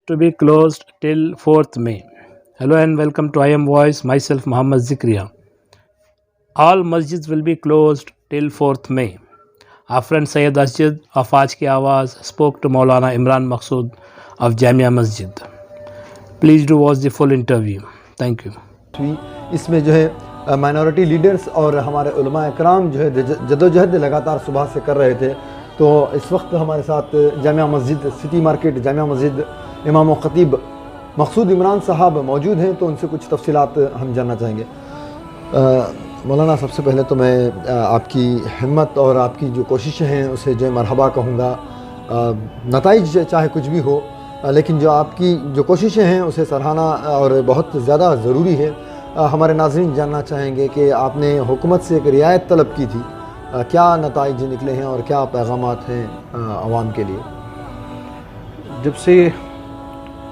to be closed till 4th May. Hello and welcome to IM Voice, myself Muhammad Zikriya. All masjids will be closed till 4th May. Our friend Sayyid Asjad of Aaj Ki Awaaz spoke to Maulana Imran Maqsood of Jamia Masjid. Please do watch the full interview. Thank you. اس میں جو ہے minority leaders اور ہمارے علماء اکرام جو ہے جدوجہد لگاتار صبح سے کر رہے تھے. تو اس وقت ہمارے ساتھ جامعہ مسجد سٹی مارکیٹ جامعہ مسجد امام و خطیب مقصود عمران صاحب موجود ہیں, تو ان سے کچھ تفصیلات ہم جاننا چاہیں گے. مولانا, سب سے پہلے تو میں آپ کی ہمت اور آپ کی جو کوششیں ہیں اسے جو مرحبا کہوں گا. نتائج چاہے کچھ بھی ہو, لیکن جو آپ کی جو کوششیں ہیں اسے سراہنا اور بہت زیادہ ضروری ہے. ہمارے ناظرین جاننا چاہیں گے کہ آپ نے حکومت سے ایک رعایت طلب کی تھی, کیا نتائج نکلے ہیں اور کیا پیغامات ہیں عوام کے لیے؟ جب سے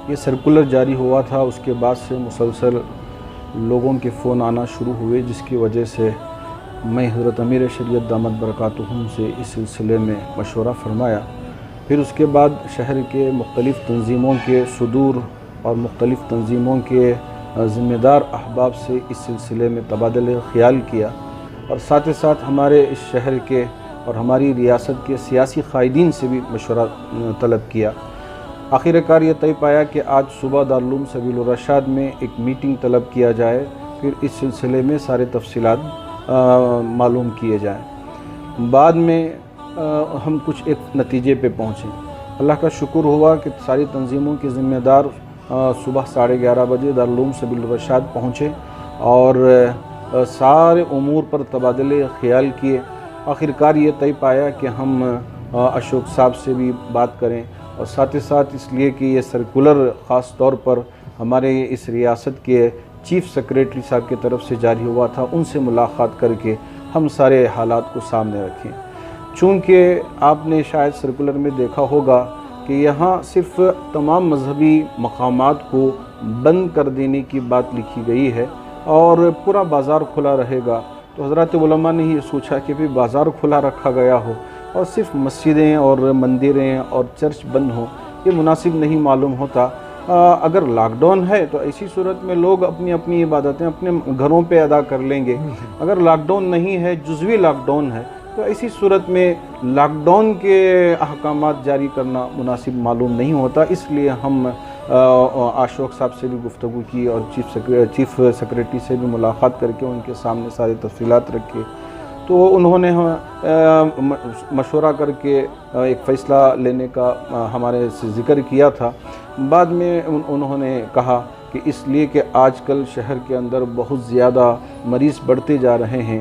یہ سرکولر جاری ہوا تھا اس کے بعد سے مسلسل لوگوں کے فون آنا شروع ہوئے, جس کی وجہ سے میں حضرت امیر شریعت دامت برکاتہم سے اس سلسلے میں مشورہ فرمایا. پھر اس کے بعد شہر کے مختلف تنظیموں کے صدور اور مختلف تنظیموں کے ذمہ دار احباب سے اس سلسلے میں تبادلہ خیال کیا, اور ساتھ ہی ساتھ ہمارے اس شہر کے اور ہماری ریاست کے سیاسی قائدین سے بھی مشورہ طلب کیا. آخر کار یہ طے پایا کہ آج صبح دارالعلوم سبیل الرشاد میں ایک میٹنگ طلب کیا جائے, پھر اس سلسلے میں سارے تفصیلات معلوم کیے جائیں. بعد میں ہم کچھ ایک نتیجے پہ پہنچے. اللہ کا شکر ہوا کہ ساری تنظیموں کے ذمہ دار صبح 11:30 بجے دارالعلوم سبیل الرشاد پہنچے اور سارے امور پر تبادلے خیال کیے. آخر کار یہ طے پایا کہ ہم اشوک صاحب سے بھی بات کریں, اور ساتھ ہی ساتھ اس لیے کہ یہ سرکولر خاص طور پر ہمارے اس ریاست کے چیف سیکریٹری صاحب کی طرف سے جاری ہوا تھا, ان سے ملاقات کر کے ہم سارے حالات کو سامنے رکھیں. چونکہ آپ نے شاید سرکولر میں دیکھا ہوگا کہ یہاں صرف تمام مذہبی مقامات کو بند کر دینے کی بات لکھی گئی ہے اور پورا بازار کھلا رہے گا. تو حضرات علماء نے یہ سوچا کہ بھی بازار کھلا رکھا گیا ہو اور صرف مسجدیں اور مندریں اور چرچ بند ہوں, یہ مناسب نہیں معلوم ہوتا. اگر لاک ڈاؤن ہے تو ایسی صورت میں لوگ اپنی اپنی عبادتیں اپنے گھروں پہ ادا کر لیں گے. اگر لاک ڈاؤن نہیں ہے, جزوی لاک ڈاؤن ہے, تو ایسی صورت میں لاک ڈاؤن کے احکامات جاری کرنا مناسب معلوم نہیں ہوتا. اس لیے ہم اشوک صاحب سے بھی گفتگو کی اور چیف سیکریٹری سے بھی ملاقات کر کے ان کے سامنے سارے تفصیلات رکھے. تو انہوں نے مشورہ کر کے ایک فیصلہ لینے کا ہمارے سے ذکر کیا تھا. بعد میں انہوں نے کہا کہ اس لیے کہ آج کل شہر کے اندر بہت زیادہ مریض بڑھتے جا رہے ہیں,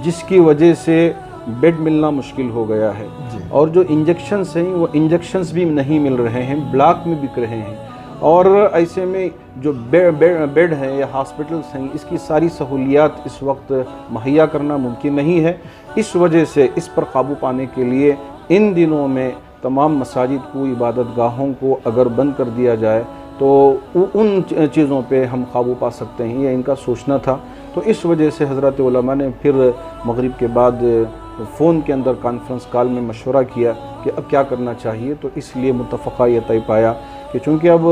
جس کی وجہ سے بیڈ ملنا مشکل ہو گیا ہے, اور جو انجیکشنز ہیں وہ انجیکشنز بھی نہیں مل رہے ہیں, بلاک میں بک رہے ہیں. اور ایسے میں جو بیڈ ہیں یا ہاسپٹلس ہیں, اس کی ساری سہولیات اس وقت مہیا کرنا ممکن نہیں ہے. اس وجہ سے اس پر قابو پانے کے لیے ان دنوں میں تمام مساجد کو, عبادت گاہوں کو اگر بند کر دیا جائے تو ان چیزوں پہ ہم قابو پا سکتے ہیں, یہ ان کا سوچنا تھا. تو اس وجہ سے حضرات علماء نے پھر مغرب کے بعد فون کے اندر کانفرنس کال میں مشورہ کیا کہ اب کیا کرنا چاہیے. تو اس لیے متفقہ یہ طے پایا کہ چونکہ اب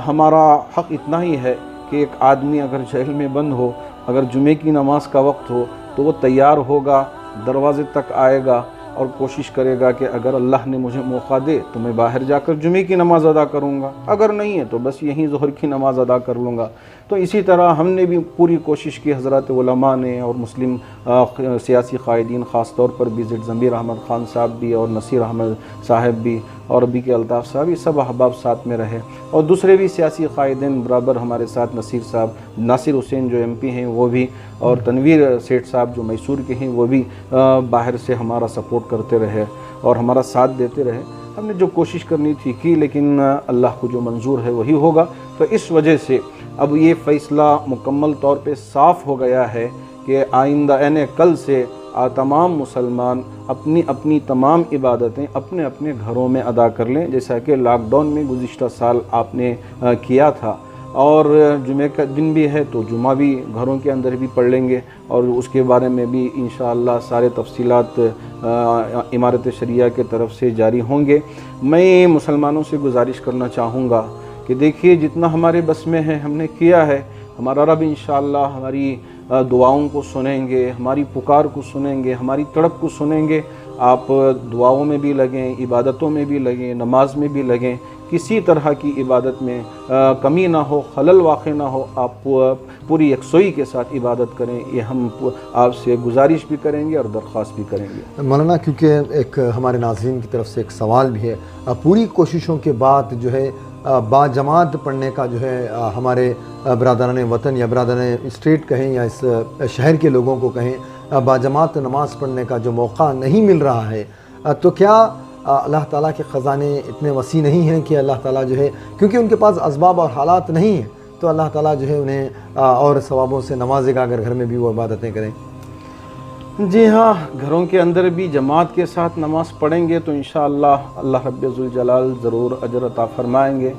ہمارا حق اتنا ہی ہے کہ ایک آدمی اگر جیل میں بند ہو, اگر جمعے کی نماز کا وقت ہو تو وہ تیار ہوگا, دروازے تک آئے گا اور کوشش کرے گا کہ اگر اللہ نے مجھے موقع دے تو میں باہر جا کر جمعے کی نماز ادا کروں گا, اگر نہیں ہے تو بس یہیں ظہر کی نماز ادا کر لوں گا. تو اسی طرح ہم نے بھی پوری کوشش کی, حضرات علماء نے اور مسلم سیاسی قائدین, خاص طور پر وزٹ ضمیر احمد خان صاحب بھی اور نصیر احمد صاحب بھی اور بی کے الطاف صاحب, یہ سب احباب ساتھ میں رہے, اور دوسرے بھی سیاسی قائدین برابر ہمارے ساتھ, نصیر صاحب, ناصر حسین جو MP ہیں وہ بھی, اور تنویر سیٹھ صاحب جو میسور کے ہیں وہ بھی باہر سے ہمارا سپورٹ کرتے رہے اور ہمارا ساتھ دیتے رہے. ہم نے جو کوشش کرنی تھی کی, لیکن اللہ کو جو منظور ہے وہی ہوگا. تو اس وجہ سے اب یہ فیصلہ مکمل طور پہ صاف ہو گیا ہے کہ آئندہ یعنی کل سے تمام مسلمان اپنی اپنی تمام عبادتیں اپنے اپنے گھروں میں ادا کر لیں, جیسا کہ لاک ڈاؤن میں گزشتہ سال آپ نے کیا تھا. اور جمعہ کا دن بھی ہے تو جمعہ بھی گھروں کے اندر بھی پڑھ لیں گے, اور اس کے بارے میں بھی انشاءاللہ سارے تفصیلات امارت شریعہ کے طرف سے جاری ہوں گے. میں مسلمانوں سے گزارش کرنا چاہوں گا کہ دیکھیے جتنا ہمارے بس میں ہے ہم نے کیا ہے، ہمارا رب انشاءاللہ ہماری دعاؤں کو سنیں گے، ہماری پکار کو سنیں گے، ہماری تڑپ کو سنیں گے۔ آپ دعاؤں میں بھی لگیں، عبادتوں میں بھی لگیں، نماز میں بھی لگیں، کسی طرح کی عبادت میں کمی نہ ہو، خلل واقع نہ ہو، آپ پوری یکسوئی کے ساتھ عبادت کریں، یہ ہم آپ سے گزارش بھی کریں گے اور درخواست بھی کریں گے۔ مولانا کیونکہ ایک ہمارے ناظرین کی طرف سے ایک سوال بھی ہے، پوری کوششوں کے بعد جو ہے با جماعت پڑھنے کا جو ہے ہمارے برادران وطن یا برادران اسٹیٹ کہیں یا اس شہر کے لوگوں کو کہیں با جماعت نماز پڑھنے کا جو موقع نہیں مل رہا ہے، تو کیا اللہ تعالیٰ کے خزانے اتنے وسیع نہیں ہیں کہ اللہ تعالیٰ جو ہے، کیونکہ ان کے پاس اسباب اور حالات نہیں ہیں، تو اللہ تعالیٰ جو ہے انہیں اور ثوابوں سے نوازے گا اگر گھر میں بھی وہ عبادتیں کریں؟ جی ہاں، گھروں کے اندر بھی جماعت کے ساتھ نماز پڑھیں گے تو انشاءاللہ اللہ رب ذوالجلال ضرور اجر عطا فرمائیں گے۔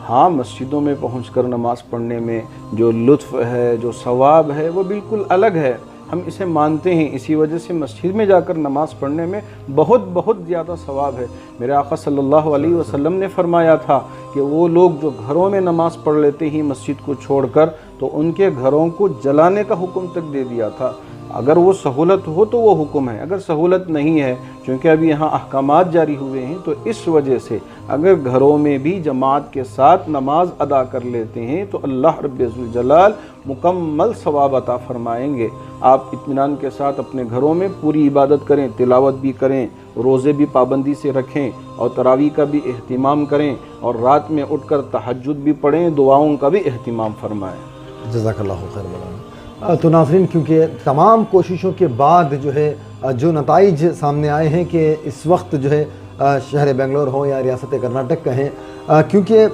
ہاں، مسجدوں میں پہنچ کر نماز پڑھنے میں جو لطف ہے، جو ثواب ہے، وہ بالکل الگ ہے، ہم اسے مانتے ہیں، اسی وجہ سے مسجد میں جا کر نماز پڑھنے میں بہت زیادہ ثواب ہے۔ میرے آقا صلی اللہ علیہ وسلم نے فرمایا تھا کہ وہ لوگ جو گھروں میں نماز پڑھ لیتے ہیں مسجد کو چھوڑ کر، تو ان کے گھروں کو جلانے کا حکم تک دے دیا تھا۔ اگر وہ سہولت ہو تو وہ حکم ہے، اگر سہولت نہیں ہے، چونکہ ابھی یہاں احکامات جاری ہوئے ہیں، تو اس وجہ سے اگر گھروں میں بھی جماعت کے ساتھ نماز ادا کر لیتے ہیں تو اللہ رب ذوالجلال مکمل ثواب عطا فرمائیں گے۔ آپ اطمینان کے ساتھ اپنے گھروں میں پوری عبادت کریں، تلاوت بھی کریں، روزے بھی پابندی سے رکھیں اور تراویح کا بھی اہتمام کریں، اور رات میں اٹھ کر تہجد بھی پڑھیں، دعاؤں کا بھی اہتمام فرمائیں۔ جزاک اللہ خیر مولانا۔ تو ناظرین، کیونکہ تمام کوششوں کے بعد جو ہے جو نتائج سامنے آئے ہیں کہ اس وقت جو ہے شہر بنگلور ہو یا ریاست کرناٹک کہیں، کیونکہ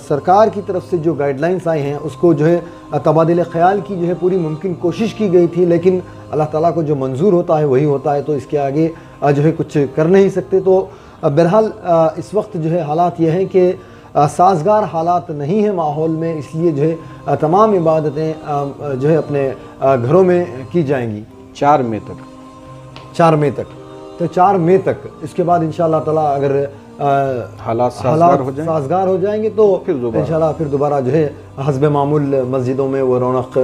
سرکار کی طرف سے جو گائیڈ لائنس آئی ہیں اس کو جو ہے تبادلہ خیال کی جو ہے پوری ممکن کوشش کی گئی تھی، لیکن اللہ تعالیٰ کو جو منظور ہوتا ہے وہی ہوتا ہے، تو اس کے آگے جو ہے کچھ کر نہیں سکتے۔ تو بہرحال اس وقت جو ہے حالات یہ ہیں کہ سازگار حالات نہیں ہیں ماحول میں، اس لیے جو ہے تمام عبادتیں جو ہے اپنے گھروں میں کی جائیں گی 4 مئی تک۔ 4 مئی تک، تو 4 مئی تک، اس کے بعد انشاءاللہ تعالیٰ اگر حالات سازگار ہو جائیں گے تو انشاءاللہ پھر دوبارہ جو ہے حسب معمول مسجدوں میں وہ رونق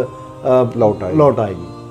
لوٹ آئے گی۔